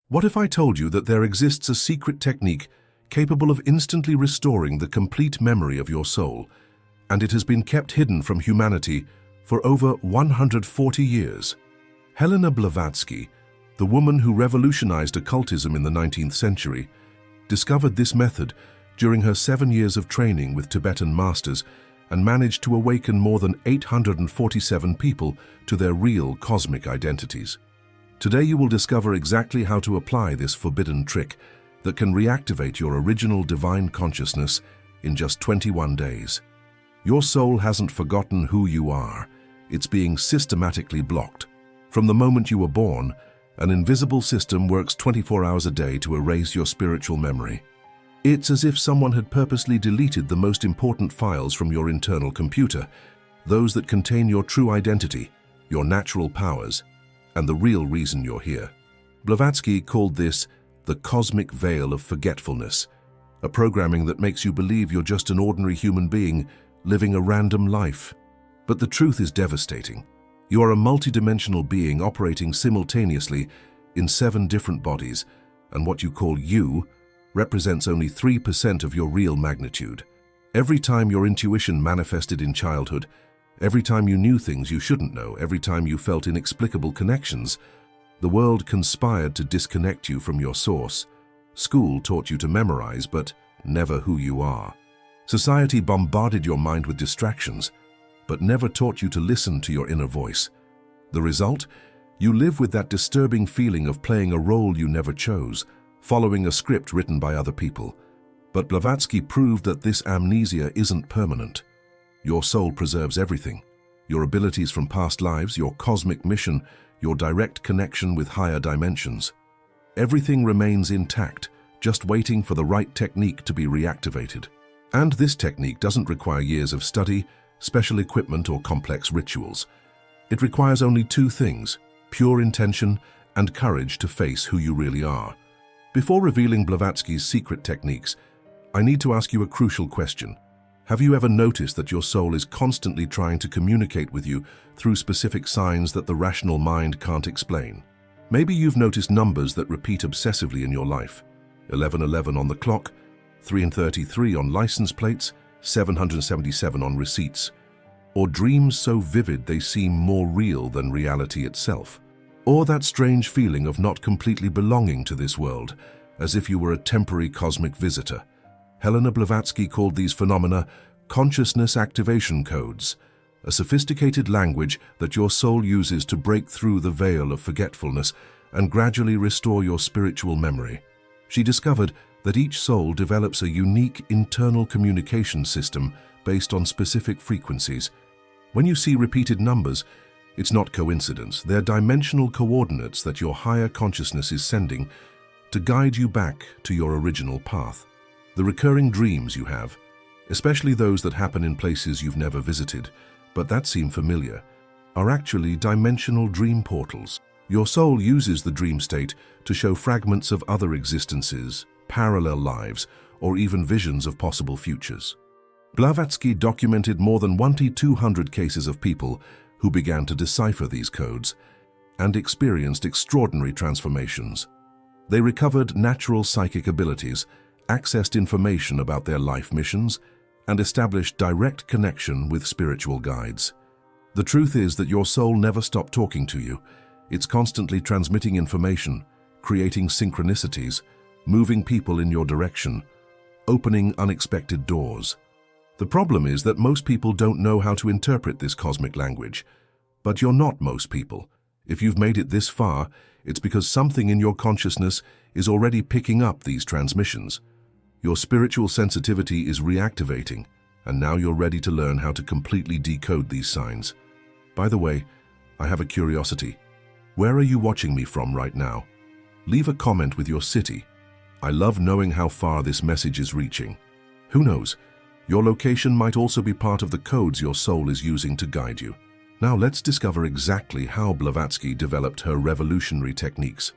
What if I told you that there exists a secret technique capable of instantly restoring the complete memory of your soul, and it has been kept hidden from humanity for over 140 years? Helena Blavatsky, the woman who revolutionized occultism in the 19th century, discovered this method during her 7 years of training with Tibetan masters and managed to awaken more than 847 people to their real cosmic identities. Today you will discover exactly how to apply this forbidden trick that can reactivate your original divine consciousness in just 21 days. Your soul hasn't forgotten who you are. It's being systematically blocked. From the moment you were born, an invisible system works 24 hours a day to erase your spiritual memory. It's as if someone had purposely deleted the most important files from your internal computer, those that contain your true identity, your natural powers, and the real reason you're here. Blavatsky called this the cosmic veil of forgetfulness, a programming that makes you believe you're just an ordinary human being living a random life. But the truth is devastating. You are a multidimensional being operating simultaneously in 7 different bodies, and what you call you represents only 3% of your real magnitude. Every time your intuition manifested in childhood, every time you knew things you shouldn't know, every time you felt inexplicable connections, the world conspired to disconnect you from your source. School taught you to memorize, but never who you are. Society bombarded your mind with distractions, but never taught you to listen to your inner voice. The result? You live with that disturbing feeling of playing a role you never chose, following a script written by other people. But Blavatsky proved that this amnesia isn't permanent. Your soul preserves everything: your abilities from past lives, your cosmic mission, your direct connection with higher dimensions. Everything remains intact, just waiting for the right technique to be reactivated. And this technique doesn't require years of study, special equipment, or complex rituals. It requires only 2 things: pure intention and courage to face who you really are. Before revealing Blavatsky's secret techniques, I need to ask you a crucial question. Have you ever noticed that your soul is constantly trying to communicate with you through specific signs that the rational mind can't explain? Maybe you've noticed numbers that repeat obsessively in your life: 1111 on the clock, 333 on license plates, 777 on receipts. Or dreams so vivid they seem more real than reality itself. Or that strange feeling of not completely belonging to this world, as if you were a temporary cosmic visitor. Helena Blavatsky called these phenomena consciousness activation codes, a sophisticated language that your soul uses to break through the veil of forgetfulness and gradually restore your spiritual memory. She discovered that each soul develops a unique internal communication system based on specific frequencies. When you see repeated numbers, it's not coincidence. They're dimensional coordinates that your higher consciousness is sending to guide you back to your original path. The recurring dreams you have, especially those that happen in places you've never visited, but that seem familiar, are actually dimensional dream portals. Your soul uses the dream state to show fragments of other existences, parallel lives, or even visions of possible futures. Blavatsky documented more than 1,200 cases of people who began to decipher these codes and experienced extraordinary transformations. They recovered natural psychic abilities, accessed information about their life missions, and established direct connection with spiritual guides. The truth is that your soul never stopped talking to you. It's constantly transmitting information, creating synchronicities, moving people in your direction, opening unexpected doors. The problem is that most people don't know how to interpret this cosmic language. But you're not most people. If you've made it this far, it's because something in your consciousness is already picking up these transmissions. Your spiritual sensitivity is reactivating, and now you're ready to learn how to completely decode these signs. By the way, I have a curiosity. Where are you watching me from right now? Leave a comment with your city. I love knowing how far this message is reaching. Who knows? Your location might also be part of the codes your soul is using to guide you. Now let's discover exactly how Blavatsky developed her revolutionary techniques.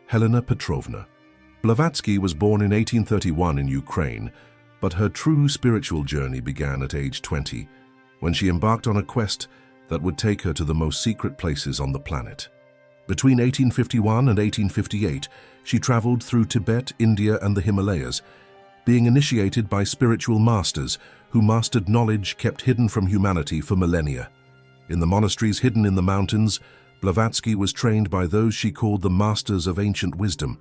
Helena Petrovna. Blavatsky was born in 1831 in Ukraine, but her true spiritual journey began at age 20, when she embarked on a quest that would take her to the most secret places on the planet. Between 1851 and 1858, she traveled through Tibet, India, and the Himalayas, being initiated by spiritual masters who mastered knowledge kept hidden from humanity for millennia. In the monasteries hidden in the mountains, Blavatsky was trained by those she called the masters of ancient wisdom,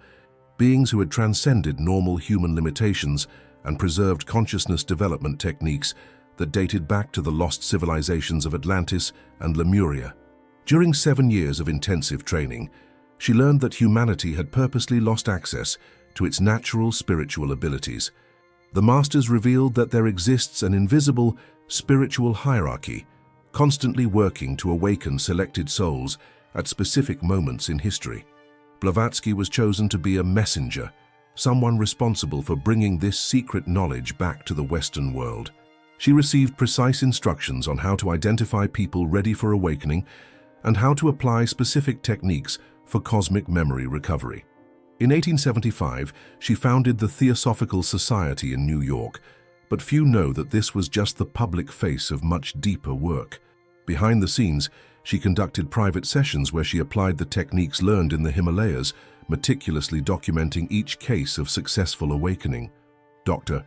beings who had transcended normal human limitations and preserved consciousness development techniques that dated back to the lost civilizations of Atlantis and Lemuria. During 7 years of intensive training, she learned that humanity had purposely lost access to its natural spiritual abilities. The masters revealed that there exists an invisible spiritual hierarchy, constantly working to awaken selected souls at specific moments in history. Blavatsky was chosen to be a messenger, someone responsible for bringing this secret knowledge back to the Western world. She received precise instructions on how to identify people ready for awakening and how to apply specific techniques for cosmic memory recovery. In 1875, she founded the Theosophical Society in New York, but few know that this was just the public face of much deeper work. Behind the scenes, she conducted private sessions where she applied the techniques learned in the Himalayas, meticulously documenting each case of successful awakening. Dr.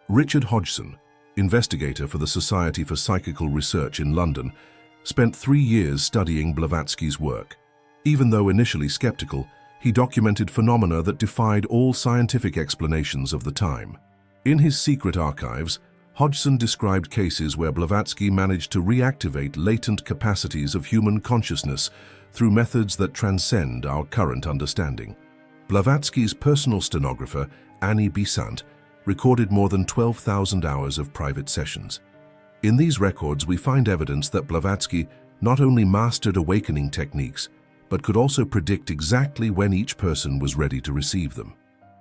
Richard Hodgson, investigator for the Society for Psychical Research in London, spent 3 years studying Blavatsky's work. Even though initially skeptical, he documented phenomena that defied all scientific explanations of the time. In his secret archives, Hodgson described cases where Blavatsky managed to reactivate latent capacities of human consciousness through methods that transcend our current understanding. Blavatsky's personal stenographer, Annie Besant, recorded more than 12,000 hours of private sessions. In these records, we find evidence that Blavatsky not only mastered awakening techniques, but could also predict exactly when each person was ready to receive them.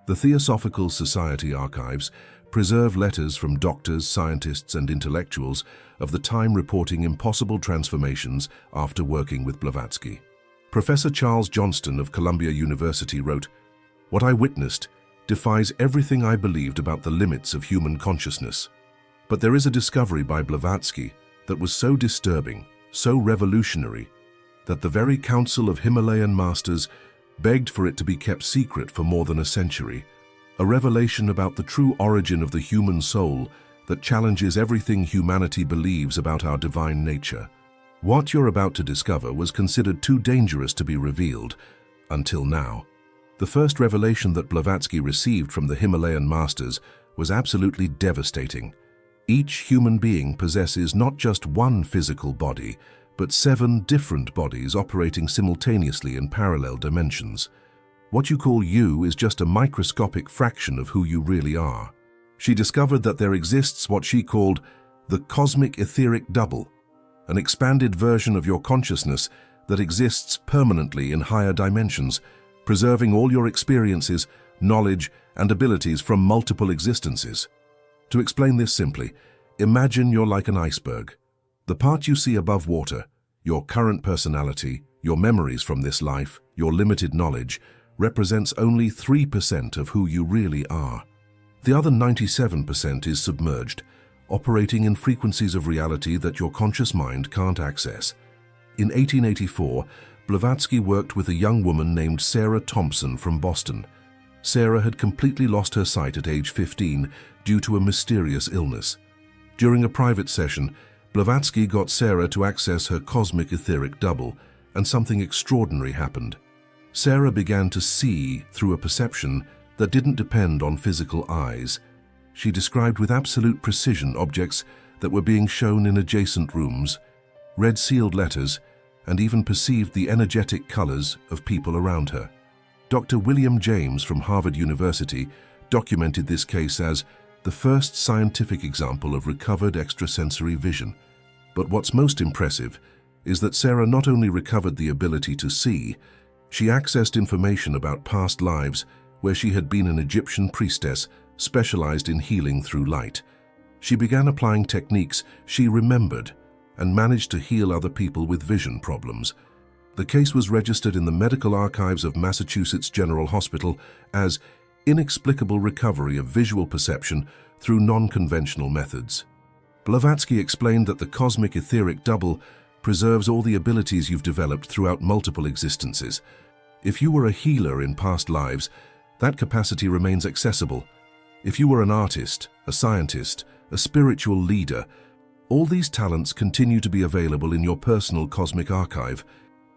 The Theosophical Society archives preserve letters from doctors, scientists, and intellectuals of the time reporting impossible transformations after working with Blavatsky. Professor Charles Johnston of Columbia University wrote, "What I witnessed defies everything I believed about the limits of human consciousness. But there is a discovery by Blavatsky that was so disturbing, so revolutionary, that the very Council of Himalayan Masters begged for it to be kept secret for more than a century. A revelation about the true origin of the human soul that challenges everything humanity believes about our divine nature. What you're about to discover was considered too dangerous to be revealed, until now." The first revelation that Blavatsky received from the Himalayan masters was absolutely devastating. Each human being possesses not just one physical body, but 7 different bodies operating simultaneously in parallel dimensions. What you call you is just a microscopic fraction of who you really are. She discovered that there exists what she called the cosmic etheric double, an expanded version of your consciousness that exists permanently in higher dimensions, preserving all your experiences, knowledge, and abilities from multiple existences. To explain this simply, imagine you're like an iceberg. The part you see above water, your current personality, your memories from this life, your limited knowledge, represents only 3% of who you really are. The other 97% is submerged, operating in frequencies of reality that your conscious mind can't access. In 1884, Blavatsky worked with a young woman named Sarah Thompson from Boston. Sarah had completely lost her sight at age 15 due to a mysterious illness. During a private session, Blavatsky got Sarah to access her cosmic etheric double, and something extraordinary happened. Sarah began to see through a perception that didn't depend on physical eyes. She described with absolute precision objects that were being shown in adjacent rooms, read sealed letters, and even perceived the energetic colors of people around her. Dr. William James from Harvard University documented this case as the first scientific example of recovered extrasensory vision. But what's most impressive is that Sarah not only recovered the ability to see, she accessed information about past lives where she had been an Egyptian priestess specialized in healing through light. She began applying techniques she remembered and managed to heal other people with vision problems. The case was registered in the medical archives of Massachusetts General Hospital as inexplicable recovery of visual perception through non-conventional methods. Blavatsky explained that the cosmic etheric double preserves all the abilities you've developed throughout multiple existences. If you were a healer in past lives, that capacity remains accessible. If you were an artist, a scientist, a spiritual leader, all these talents continue to be available in your personal cosmic archive.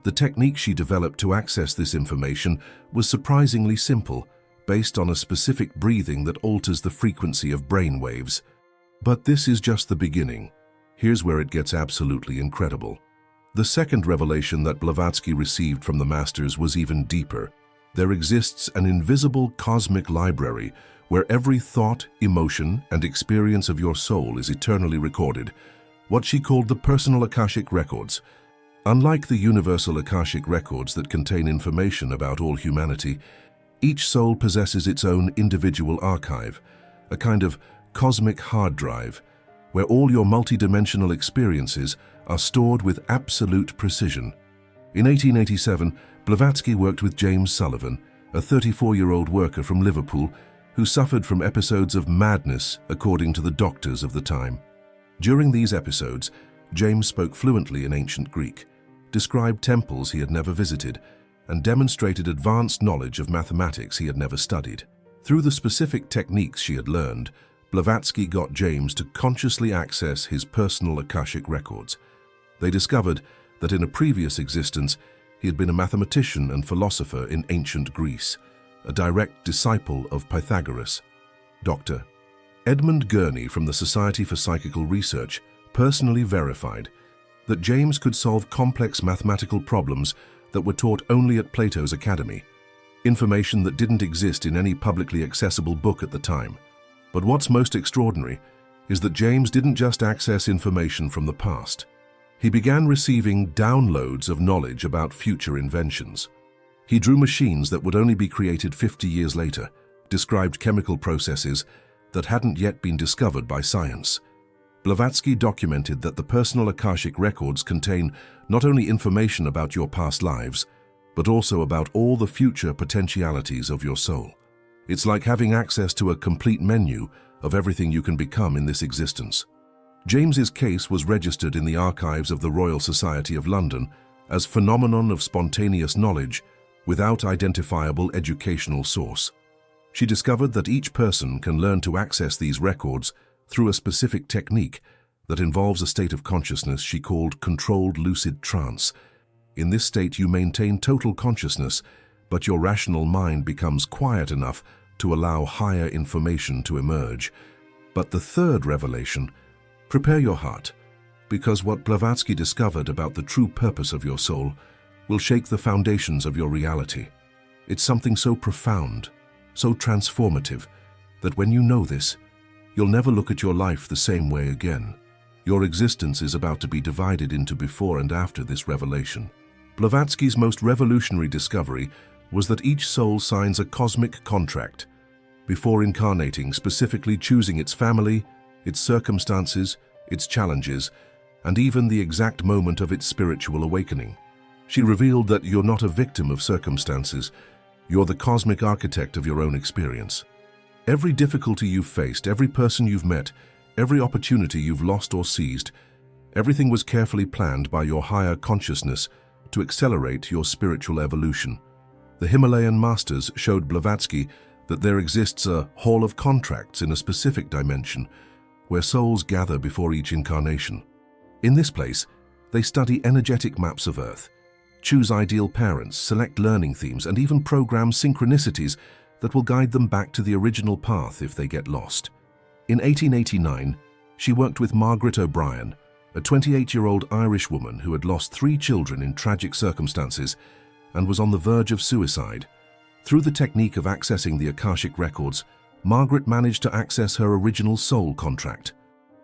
The technique she developed to access this information was surprisingly simple, based on a specific breathing that alters the frequency of brain waves. But this is just the beginning. Here's where it gets absolutely incredible. The second revelation that Blavatsky received from the masters was even deeper. There exists an invisible cosmic library where every thought, emotion, and experience of your soul is eternally recorded, what she called the personal Akashic records. Unlike the universal Akashic records that contain information about all humanity, each soul possesses its own individual archive, a kind of cosmic hard drive, where all your multidimensional experiences are stored with absolute precision. In 1887, Blavatsky worked with James Sullivan, a 34-year-old worker from Liverpool who suffered from episodes of madness according to the doctors of the time. During these episodes, James spoke fluently in ancient Greek, described temples he had never visited, and demonstrated advanced knowledge of mathematics he had never studied. Through the specific techniques she had learned, Blavatsky got James to consciously access his personal Akashic records. They discovered that in a previous existence, he had been a mathematician and philosopher in ancient Greece, a direct disciple of Pythagoras. Dr. Edmund Gurney from the Society for Psychical Research personally verified that James could solve complex mathematical problems that were taught only at Plato's Academy, information that didn't exist in any publicly accessible book at the time. But what's most extraordinary is that James didn't just access information from the past. He began receiving downloads of knowledge about future inventions. He drew machines that would only be created 50 years later, described chemical processes that hadn't yet been discovered by science. Blavatsky documented that the personal Akashic records contain not only information about your past lives, but also about all the future potentialities of your soul. It's like having access to a complete menu of everything you can become in this existence. James's case was registered in the archives of the Royal Society of London as phenomenon of spontaneous knowledge without identifiable educational source. She discovered that each person can learn to access these records through a specific technique that involves a state of consciousness she called controlled lucid trance. In this state, you maintain total consciousness, but your rational mind becomes quiet enough to allow higher information to emerge. But the third revelation, prepare your heart, because what Blavatsky discovered about the true purpose of your soul will shake the foundations of your reality. It's something so profound, so transformative, that when you know this, you'll never look at your life the same way again. Your existence is about to be divided into before and after this revelation. Blavatsky's most revolutionary discovery was that each soul signs a cosmic contract before incarnating, specifically choosing its family, its circumstances, its challenges, and even the exact moment of its spiritual awakening. She revealed that you're not a victim of circumstances, you're the cosmic architect of your own experience. Every difficulty you've faced, every person you've met, every opportunity you've lost or seized, everything was carefully planned by your higher consciousness to accelerate your spiritual evolution. The Himalayan masters showed Blavatsky that there exists a hall of contracts in a specific dimension where souls gather before each incarnation. In this place, they study energetic maps of Earth, choose ideal parents, select learning themes, and even program synchronicities that will guide them back to the original path if they get lost. In 1889, she worked with Margaret O'Brien, a 28-year-old Irish woman who had lost 3 children in tragic circumstances and was on the verge of suicide. Through the technique of accessing the Akashic records, Margaret managed to access her original soul contract.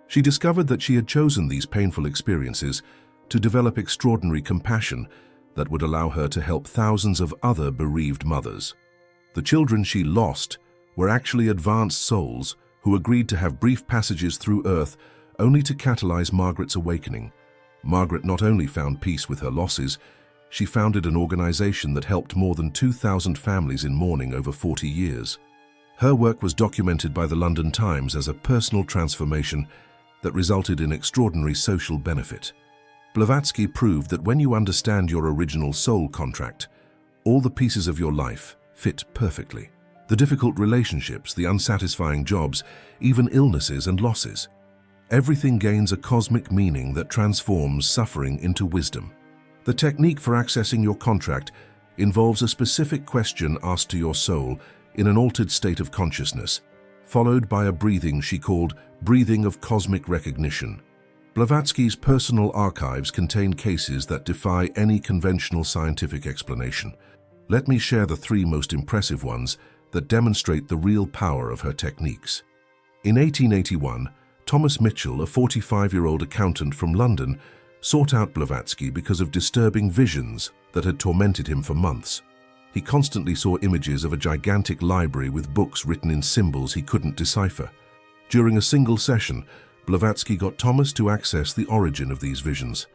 She discovered that she had chosen these painful experiences to develop extraordinary compassion that would allow her to help thousands of other bereaved mothers. The children she lost were actually advanced souls who agreed to have brief passages through Earth only to catalyze Margaret's awakening. Margaret not only found peace with her losses, she founded an organization that helped more than 2,000 families in mourning over 40 years. Her work was documented by the London Times as a personal transformation that resulted in extraordinary social benefit. Blavatsky proved that when you understand your original soul contract, all the pieces of your life fit perfectly. The difficult relationships, the unsatisfying jobs, even illnesses and losses. Everything gains a cosmic meaning that transforms suffering into wisdom. The technique for accessing your contract involves a specific question asked to your soul in an altered state of consciousness, followed by a breathing she called breathing of cosmic recognition. Blavatsky's personal archives contain cases that defy any conventional scientific explanation. Let me share the 3 most impressive ones that demonstrate the real power of her techniques. In 1881, Thomas Mitchell, a 45-year-old accountant from London, sought out Blavatsky because of disturbing visions that had tormented him for months. He constantly saw images of a gigantic library with books written in symbols he couldn't decipher. During a single session, Blavatsky got Thomas to access the origin of these visions.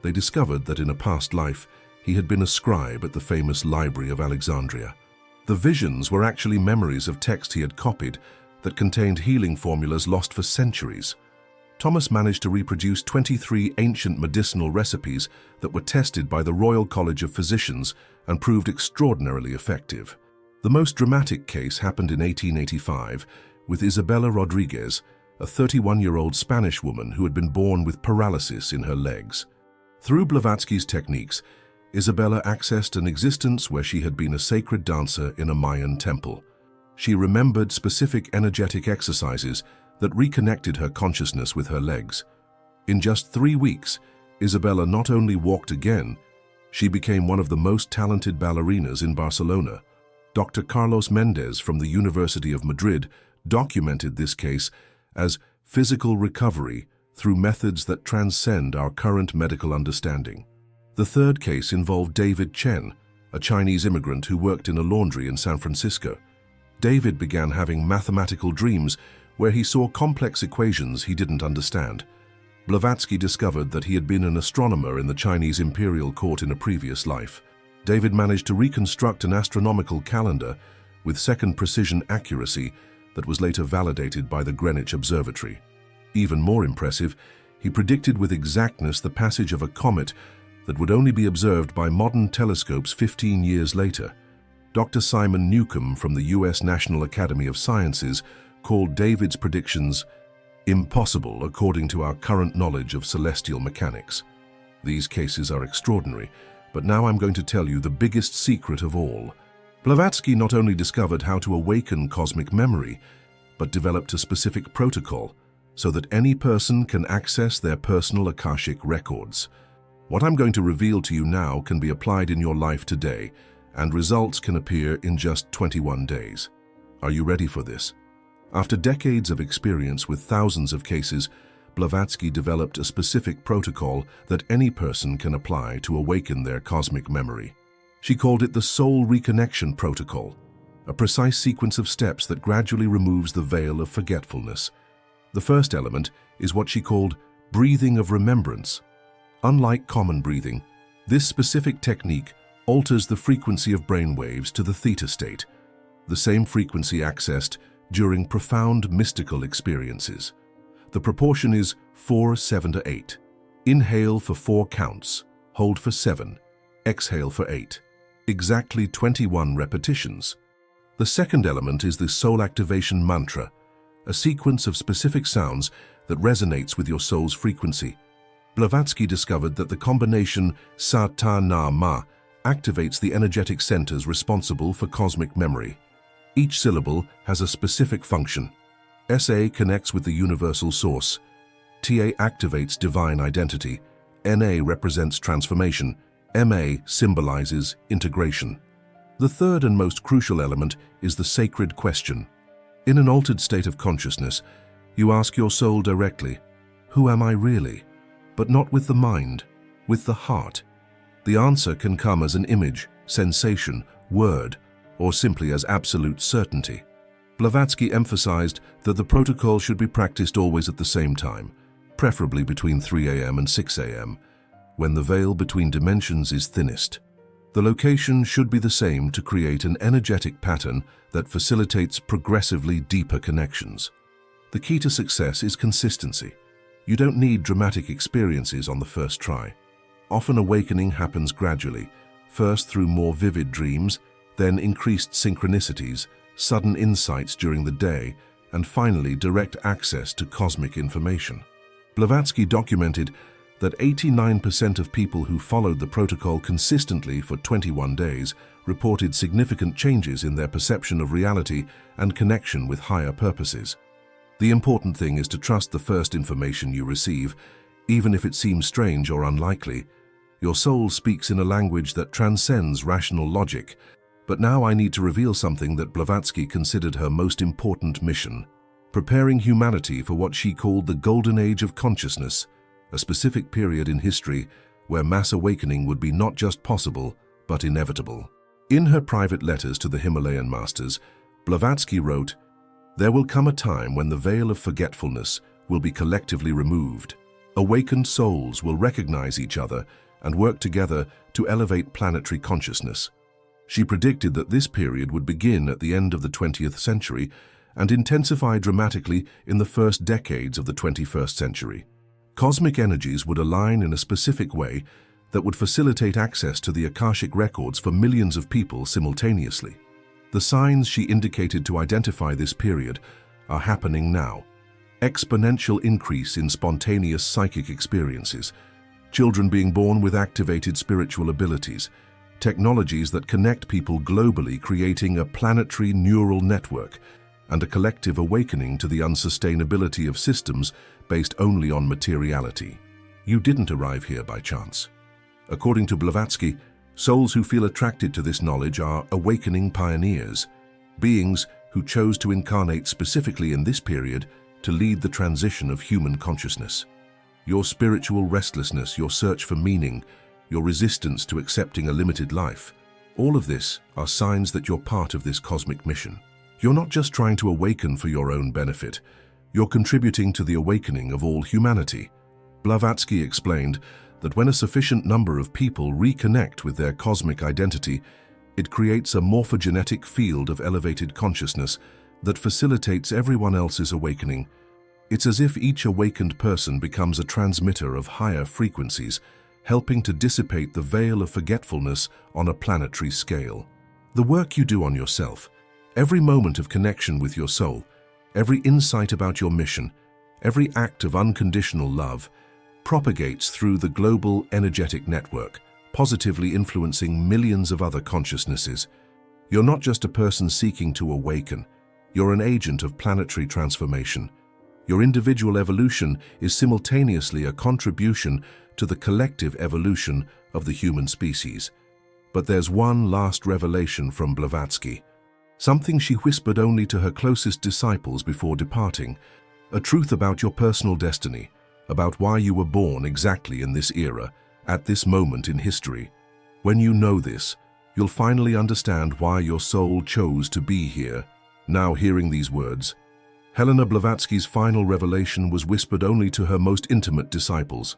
They discovered that in a past life, he had been a scribe at the famous Library of Alexandria. The visions were actually memories of text he had copied that contained healing formulas lost for centuries. Thomas managed to reproduce 23 ancient medicinal recipes that were tested by the Royal College of Physicians and proved extraordinarily effective. The most dramatic case happened in 1885 with Isabella Rodriguez, a 31-year-old Spanish woman who had been born with paralysis in her legs. Through Blavatsky's techniques, Isabella accessed an existence where she had been a sacred dancer in a Mayan temple. She remembered specific energetic exercises that reconnected her consciousness with her legs. In just 3 weeks, Isabella not only walked again, she became one of the most talented ballerinas in Barcelona. Dr. Carlos Mendez from the University of Madrid documented this case as physical recovery through methods that transcend our current medical understanding. The third case involved David Chen, a Chinese immigrant who worked in a laundry in San Francisco. David began having mathematical dreams where he saw complex equations he didn't understand. Blavatsky discovered that he had been an astronomer in the Chinese imperial court in a previous life. David managed to reconstruct an astronomical calendar with second precision accuracy that was later validated by the Greenwich Observatory. Even more impressive, he predicted with exactness the passage of a comet that would only be observed by modern telescopes 15 years later. Dr. Simon Newcomb from the US National Academy of Sciences called David's predictions impossible according to our current knowledge of celestial mechanics. These cases are extraordinary, but now I'm going to tell you the biggest secret of all. Blavatsky not only discovered how to awaken cosmic memory, but developed a specific protocol so that any person can access their personal Akashic records. What I'm going to reveal to you now can be applied in your life today, and results can appear in just 21 days. Are you ready for this? After decades of experience with thousands of cases, Blavatsky developed a specific protocol that any person can apply to awaken their cosmic memory. She called it the Soul Reconnection Protocol, a precise sequence of steps that gradually removes the veil of forgetfulness. The first element is what she called breathing of remembrance. Unlike common breathing, this specific technique alters the frequency of brain waves to the theta state, the same frequency accessed during profound mystical experiences. The proportion is 4-7-8. Inhale for 4 counts, hold for 7, exhale for 8. Exactly 21 repetitions. The second element is the soul activation mantra, a sequence of specific sounds that resonates with your soul's frequency. Blavatsky discovered that the combination sa-ta-na-ma activates the energetic centers responsible for cosmic memory. Each syllable has a specific function. SA connects with the universal source. TA activates divine identity. NA represents transformation. MA symbolizes integration. The third and most crucial element is the sacred question. In an altered state of consciousness, you ask your soul directly, "Who am I really?" But not with the mind, with the heart. The answer can come as an image, sensation, word, or simply as absolute certainty. Blavatsky emphasized that the protocol should be practiced always at the same time, preferably between 3 a.m. and 6 a.m., when the veil between dimensions is thinnest. The location should be the same to create an energetic pattern that facilitates progressively deeper connections. The key to success is consistency. You don't need dramatic experiences on the first try. Often awakening happens gradually, first through more vivid dreams, then increased synchronicities, sudden insights during the day, and finally direct access to cosmic information. Blavatsky documented that 89% of people who followed the protocol consistently for 21 days reported significant changes in their perception of reality and connection with higher purposes. The important thing is to trust the first information you receive, even if it seems strange or unlikely. Your soul speaks in a language that transcends rational logic. But now I need to reveal something that Blavatsky considered her most important mission: preparing humanity for what she called the Golden Age of Consciousness, a specific period in history where mass awakening would be not just possible, but inevitable. In her private letters to the Himalayan masters, Blavatsky wrote, "There will come a time when the veil of forgetfulness will be collectively removed. Awakened souls will recognize each other and work together to elevate planetary consciousness." She predicted that this period would begin at the end of the 20th century and intensify dramatically in the first decades of the 21st century. Cosmic energies would align in a specific way that would facilitate access to the Akashic records for millions of people simultaneously. The signs she indicated to identify this period are happening now. Exponential increase in spontaneous psychic experiences, children being born with activated spiritual abilities, technologies that connect people globally, creating a planetary neural network, and a collective awakening to the unsustainability of systems based only on materiality. You didn't arrive here by chance. According to Blavatsky, souls who feel attracted to this knowledge are awakening pioneers, beings who chose to incarnate specifically in this period to lead the transition of human consciousness. Your spiritual restlessness, your search for meaning, your resistance to accepting a limited life, all of this are signs that you're part of this cosmic mission. You're not just trying to awaken for your own benefit, you're contributing to the awakening of all humanity. Blavatsky explained that when a sufficient number of people reconnect with their cosmic identity, it creates a morphogenetic field of elevated consciousness that facilitates everyone else's awakening. It's as if each awakened person becomes a transmitter of higher frequencies, helping to dissipate the veil of forgetfulness on a planetary scale. The work you do on yourself, every moment of connection with your soul, every insight about your mission, every act of unconditional love, propagates through the global energetic network, positively influencing millions of other consciousnesses. You're not just a person seeking to awaken, you're an agent of planetary transformation. Your individual evolution is simultaneously a contribution to the collective evolution of the human species. But there's one last revelation from Blavatsky, something she whispered only to her closest disciples before departing, a truth about your personal destiny, about why you were born exactly in this era, at this moment in history. When you know this, you'll finally understand why your soul chose to be here. Now, hearing these words, Helena Blavatsky's final revelation was whispered only to her most intimate disciples.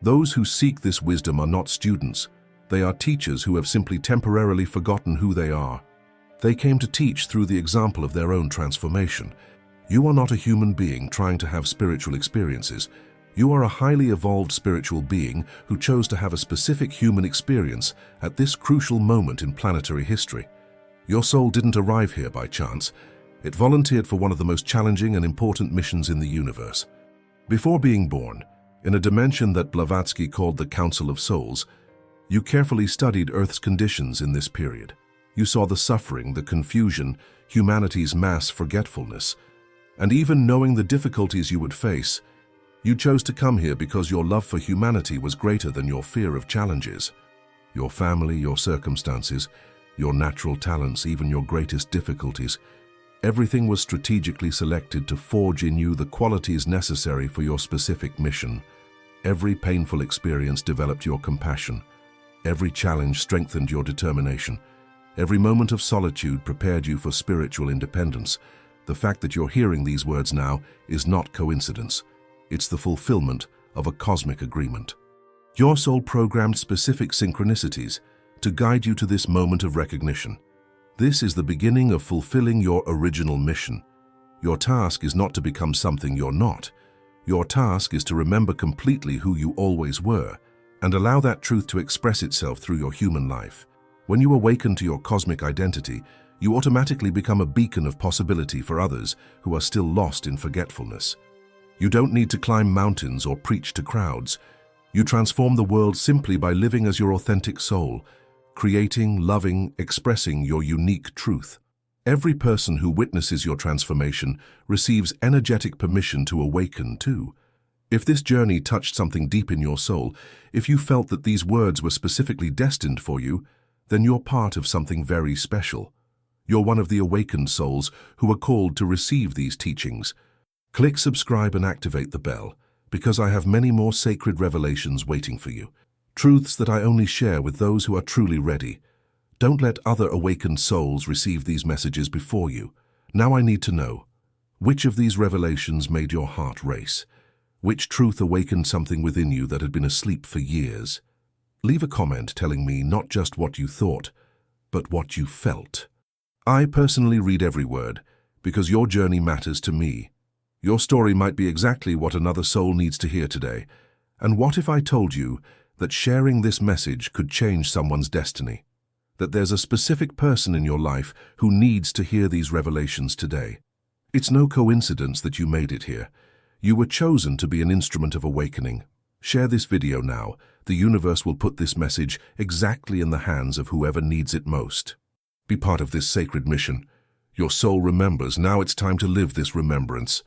Those who seek this wisdom are not students. They are teachers who have simply temporarily forgotten who they are. They came to teach through the example of their own transformation. You are not a human being trying to have spiritual experiences. You are a highly evolved spiritual being who chose to have a specific human experience at this crucial moment in planetary history. Your soul didn't arrive here by chance. It volunteered for one of the most challenging and important missions in the universe. Before being born, in a dimension that Blavatsky called the Council of Souls, you carefully studied Earth's conditions in this period. You saw the suffering, the confusion, humanity's mass forgetfulness, and even knowing the difficulties you would face, you chose to come here because your love for humanity was greater than your fear of challenges. Your family, your circumstances, your natural talents, even your greatest difficulties, everything was strategically selected to forge in you the qualities necessary for your specific mission. Every painful experience developed your compassion. Every challenge strengthened your determination. Every moment of solitude prepared you for spiritual independence. The fact that you're hearing these words now is not coincidence. It's the fulfillment of a cosmic agreement. Your soul programmed specific synchronicities to guide you to this moment of recognition. This is the beginning of fulfilling your original mission. Your task is not to become something you're not. Your task is to remember completely who you always were and allow that truth to express itself through your human life. When you awaken to your cosmic identity, you automatically become a beacon of possibility for others who are still lost in forgetfulness. You don't need to climb mountains or preach to crowds. You transform the world simply by living as your authentic soul, creating, loving, expressing your unique truth. Every person who witnesses your transformation receives energetic permission to awaken too. If this journey touched something deep in your soul, if you felt that these words were specifically destined for you, then you're part of something very special. You're one of the awakened souls who are called to receive these teachings. Click subscribe and activate the bell, because I have many more sacred revelations waiting for you. Truths that I only share with those who are truly ready. Don't let other awakened souls receive these messages before you. Now I need to know, which of these revelations made your heart race? Which truth awakened something within you that had been asleep for years? Leave a comment telling me not just what you thought, but what you felt. I personally read every word, because your journey matters to me. Your story might be exactly what another soul needs to hear today. And what if I told you that sharing this message could change someone's destiny? That there's a specific person in your life who needs to hear these revelations today. It's no coincidence that you made it here. You were chosen to be an instrument of awakening. Share this video now. The universe will put this message exactly in the hands of whoever needs it most. Be part of this sacred mission. Your soul remembers. Now it's time to live this remembrance.